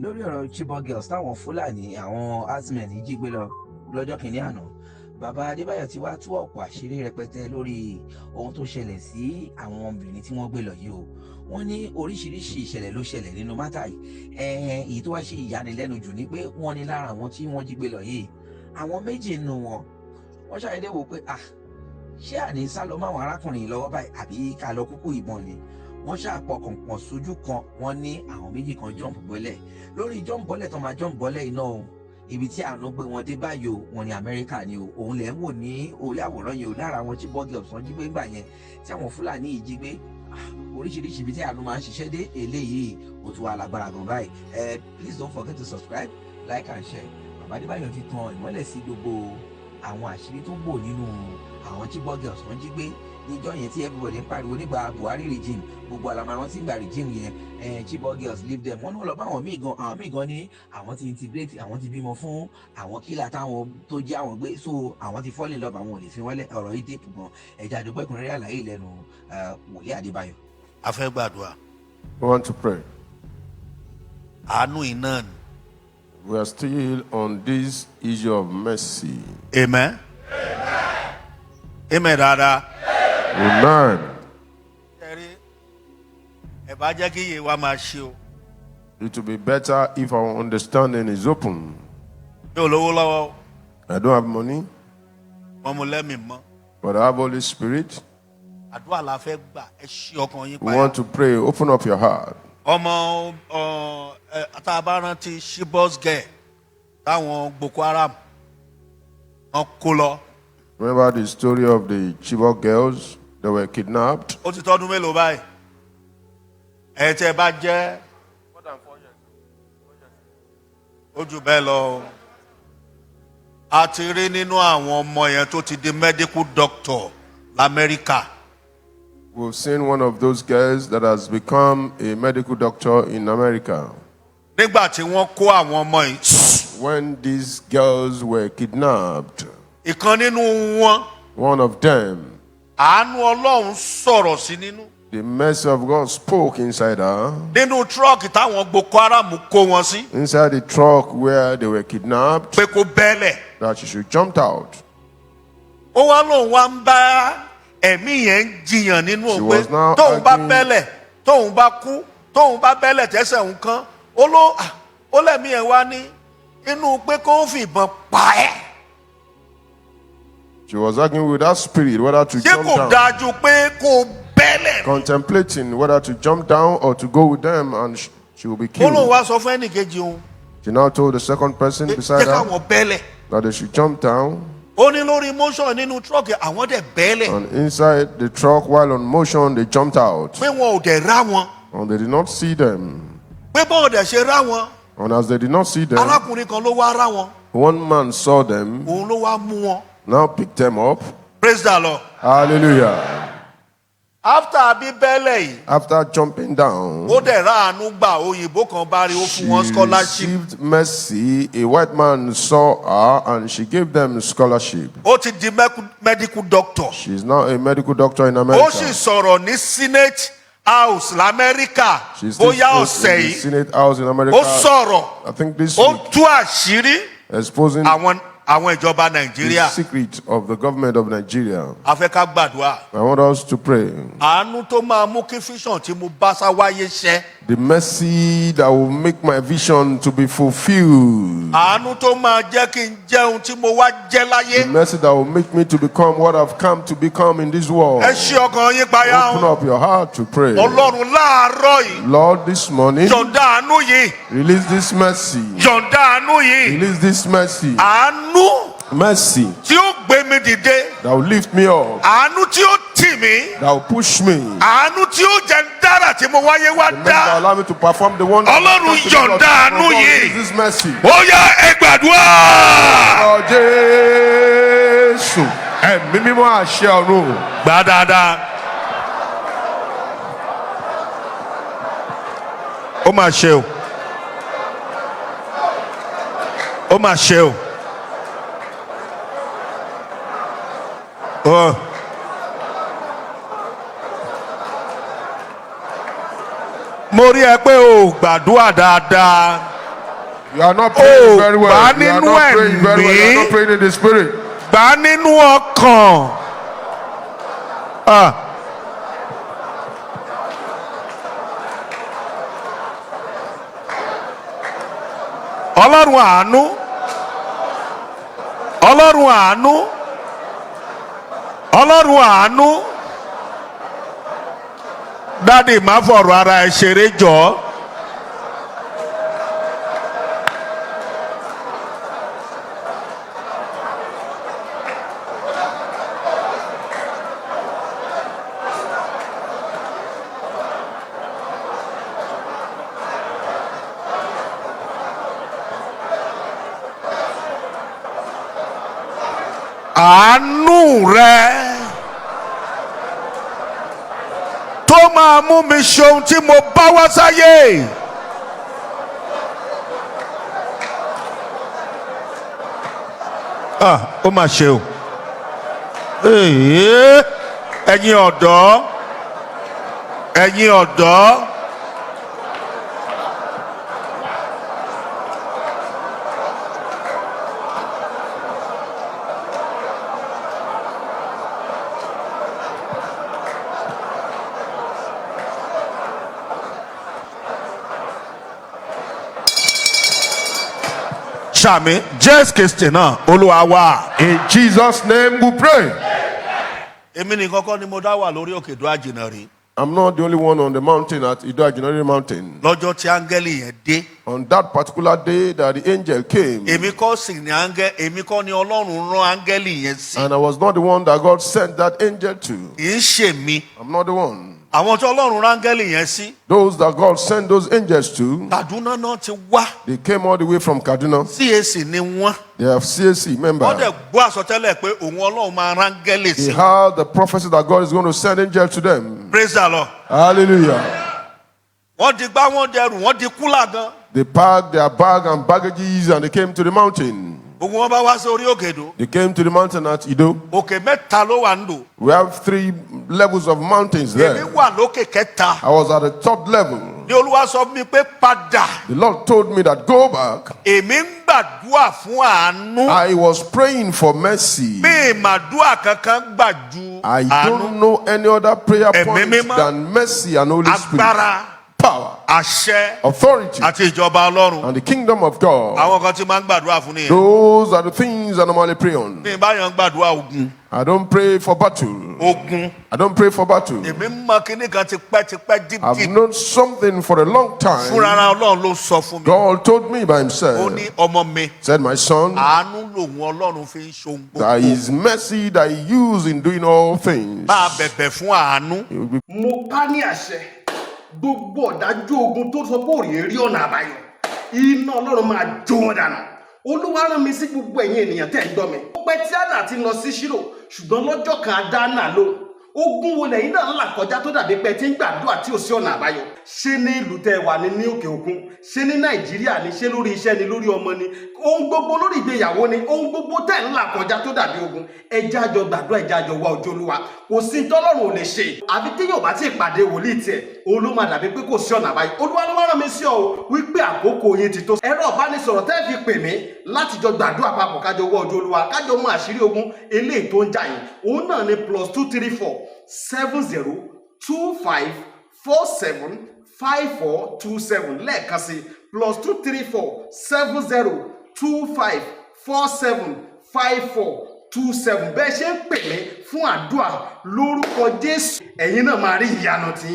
lórí ọ̀rọ̀ Chibok girls táwọn Fulani àwọn herdsmen jí gbé lọ lọ́jọ́ kìíní àná. Bàbá Adebayo ti wá tú ọ̀pọ̀ àṣírí rẹpẹtẹ lórí ohun tó ṣẹlẹ̀ sí àwọn obìnrin tí wọ́n gbé lọ yìí o. Wọ́n ní oríṣiríṣi ìṣẹ̀lẹ̀ ló ṣẹlẹ̀ nínú mátà yìí. Èyí tó wá ṣe ìyanilẹ́nu jù ni pé wọ́n ní lára àwọn tí wọ́n jí gbé lọ yìí, àwọn méjì nínú wọn wọ́n ṣàdédé wò pé ṣé àní sá lọ máwọn arákùnrin yìí lọ́wọ́ báyìí àbí ká lọ kúkú ìbọn ni. Wọ́n ṣàpọkànpọ̀ sójú kan, wọ́n ní àwọn méjì kan jọ́ǹpù bọ́lẹ̀. Lórí jọ́ǹpù bọ́lẹ̀ tó máa jọ́ǹpù bọ́lẹ̀ iná o, ibi tí àánú gbé wọn dé báyìí o, wọn ní Amẹ́ríkà ni o. Òun lẹ̀ ń wò ní orí àwòrán yẹn o, lára àwọn Chibok girls wọ́n jí gbé gbà yẹn tí àwọn Fúlàní yìí jí gbé. Oríṣiríṣi ibi tí àánú máa ń ṣiṣẹ́ dé eléyìí ó tún wà lágbára gan báyìí. Please don't forget to subscribe, like and share. Bàbá Adebayo ti tan ìmọ́lẹ̀ sí gbogbo àwọn àṣírí tó bò nínú àwọn Chibok girls wọ́n jí gbé níjọ́ yẹn tí everybody ń pariwo nígbà Buhari regime, gbogbo àlàmọ́ tí ń gba regime yẹn. Chibok girls leave them. Wọ́n ní wọ́n lọ bá àwọn míì gan ní àwọn ti integrate, àwọn ti bímọ fún àwọn kílà táwọn tó jẹ́ àwọn gbé, so àwọn ti fall in love, àwọn ò lè fi wọ́n lẹ̀. Ọ̀rọ̀ yìí dépù gan. Ẹja àdúgbò ìkùnrin àlàyé lẹ́nu wòlíì Adebayo. A fẹ́ gbàdúrà. We want to pray. Àánú iná ni. We are still on this issue of mercy. Amen. Amen dada. Amen. Ẹ bá jẹ́ kí iye wa máa ṣe o. It will be better if our understanding is open. Mi ò lówó lọ́wọ́. I don't have money, Wọ́n mú lẹ́mìí mọ́. but I have Holy Spirit. Àdúrà la fẹ́ gbà. Ẹ ṣí ọkàn yín We payá. want to pray. Open up your heart. Ọmọ tá a bá rántí Chibok girl táwọn Boko Haram wọ́n kó lọ. Remember the story of the Chibok girls that were kidnapped? Ó ti tọ́dún mélòó báyìí? Ẹ tẹ́ bá jẹ́ ó jù bẹ́ẹ̀ lọ. A ti rí nínú àwọn ọmọ yẹn tó ti di medical doctor l'Amẹ́ríkà. We've seen one of those girls that has become a medical doctor in America. Nígbà tí wọ́n kó àwọn ọmọ yìí, When these girls were kidnapped, ìkan nínú wọn, one of them, àánú Ọlọ́run sọ̀rọ̀ sí nínú. the mercy of God spoke inside her, Nínú tírọ́ọ̀kì táwọn Boko Haram kó wọn sí, inside the truck where they were kidnapped, pé kó bẹ́lẹ̀. that she should jump out. Ó wá lóun wá ń bá ẹ̀mí yẹn ń jiyàn nínú She òun was pé now tóun bá arguing- bẹ́lẹ̀, tóun bá kú, tóun bá bẹ́lẹ̀ tẹ́sẹ̀ òun kan, ó lẹ́mí ẹ̀ wá ní inú pé kó ń fìbọn pa ẹ́. She was arguing with that spirit whether to Ṣé jump kò down, dájú pé kó bẹ́lẹ̀? contemplating whether to jump down or to go with them, and she will be Ó lóun killed. wá sọ fún ẹnìkejì òun She now told the second person pé beside jẹ́ her káwọn bẹ́lẹ̀. that they should jump down, Ó ní lórí motion nínú tírọ́ọ̀kì àwọn dẹ̀ bẹ́lẹ̀ and inside the truck while on motion they jumped out, pé wọn ò dẹ̀ rá wọn, and they did not see them. pé bọ́ọ̀ dẹ̀ ṣe rá wọn, And as they did not see them, arákùnrin kan ló wá rá wọn, one man saw them, òun ló wá mú wọn. now picked them up. Praise the Lord. Hallelujah. After bíbẹ́lẹ̀ yìí, After jumping down, ó dẹ̀ ráàánú gbà, òyìnbó kan bá rí, ó she fún wọn scholarship. received mercy. A white man saw her and she gave them scholarship. Ó ti di medical doctor. She is now a medical doctor in Ó sì America. sọ̀rọ̀ ní Senate House l'Amẹ́ríkà She still bóyá speaks ọ̀sẹ̀ in the yìí. Senate House in America. Ó sọ̀rọ̀, I think this ó week, tú àṣírí exposing àwọn ìjọba the Nàìjíríà. secret of the government of Nigeria. A fẹ́ ká gbàdúrà. I want us to pray. Àánú tó máa mú kí fíṣàn tí mo bá sá wáyé ṣẹ. The mercy that will make my vision to be fulfilled. Àánú tó máa jẹ́ kí n jẹ́ ohun tí mo wá jẹ́ láyé. The mercy that will make me to become what I've come to become in this world. Ẹ ṣí ọkàn yín payá Open o. up your heart to pray. Ọlọ́run láàárọ̀ yìí, Lord, this morning, yọ̀ǹda àánú yìí, release this mercy. yọ̀ǹda àánú yìí. Release this mercy. Àánú Mercy tí ó gbé mi dìde. that will lift me up, Àánú tí ó tì mí. that will push me. Àánú tí ó jẹ́ ń dára tí mo wáyé wá The mercy that will dá. allow me to perform the wonder. Ọlọ́run yọ̀ǹda àánú yìí. Release this mercy. Ó yá ẹ gbàdúrà. Oh, Jésù, ẹ̀mí mímọ́ àṣẹ ọ̀run. Gbà dáadáa. Ó máa ṣe o. Ó máa ṣe o. Mo rí ẹ pé o gbàdúrà dáadáa. You are not praying very well. Gbà You are nínú not praying very well. You are ẹ̀mí. not praying in the spirit. Gbà nínú ọkàn. Ọlọ́run àánú. Ọlọ́run àánú. Ọlọ́run àánú. Dádì má fọ̀rọ̀ ara ẹ̀ ṣeré jọ. Àánú rẹ tó máa mú mi ṣe ohun tí mo bá wá sáyé. Ó mà ṣe o. Ẹ̀yin ọ̀dọ́, ẹ̀yin ọ̀dọ́. Shami, just Christina, Oluwawa. In Jesus' name we pray. I'm not the only one on the mountain at Ido-Ajinari mountain. On that particular day that the angel came, and I was not the one that God sent that angel to. I'm not the one. Those that God sent those angels to, they came all the way from Kaduna. They have CAC members. They heard the prophecy that God is going to send angels to them. Praise the Lord. Hallelujah. They packed their bag and baggages and they came to the mountain. They came to the mountain at Ido. We have 3 levels of mountains there. I was at the top level. The Lord told me that go back. I was praying for mercy. I don't know any other prayer point than mercy and Holy Spirit. Power, authority, and the kingdom of God. Those are the things I normally pray on. I don't pray for battle. I don't pray for battle. I've known something for a long time. God told me by himself, said, my son, that his mercy that he used in doing all things. Gbogbo ọ̀dájú ogun tó sọ pé òrìè rí ọ̀nà àbáyọ iná Ọlọ́run máa jó wọn dànù. Olúwa rán mi sí gbogbo ẹ̀yin ènìyàn tẹ́ ń gbọ́ mi. Ó pẹ́ tí Hánà ti lọ sí Ṣílò ṣùgbọ́n lọ́jọ́ kan á dá Hánà lóhùn. Ogun wo lẹ́yìn náà ńlá kọjá tó dàbí pé tí ń gbàdúrà tí ò sí ọ̀nà àbáyọ. Ṣé ní ìlú tẹ́ wà ní òkè òkun, ṣé ní Nàìjíríà ni, ṣé lórí iṣẹ́ ni, lórí ọmọ ni, ohun gbogbo lórí ìgbéyàwó ni, ohun gbogbo tẹ́ ńlá kọjá tó dàbí ogun. Ẹ jẹ́ a jọ gbàdúrà, ẹ jẹ́ a jọ wá ojú Olúwa. Kò sí tọ́lọ́run ò lè ṣe. Àfi tí yóò bá ti pàdé wòlíì tiẹ̀, òun ló máa dàbí pé kò sí ọ̀nà àbáyọ. Olúwa ló rán mi sí ọ wípé àkókò yín ti tó. Ẹ̀rọ ìbánisọ̀rọ̀ tẹ́ fi pè mí láti jọ gbàdúrà papọ̀ kájọ wá ojú Olúwa, kájọ mú àṣírí ogun eléyìí tó ń jà yín. Òun náà ni +234 7024745427 lẹ́ẹ̀kan sí +234 7025475427. Bẹ́ẹ̀ ṣe ń pè mí fún àdúrà lórúkọ Jésù, ẹ̀yin náà máa rí ìyanu tí.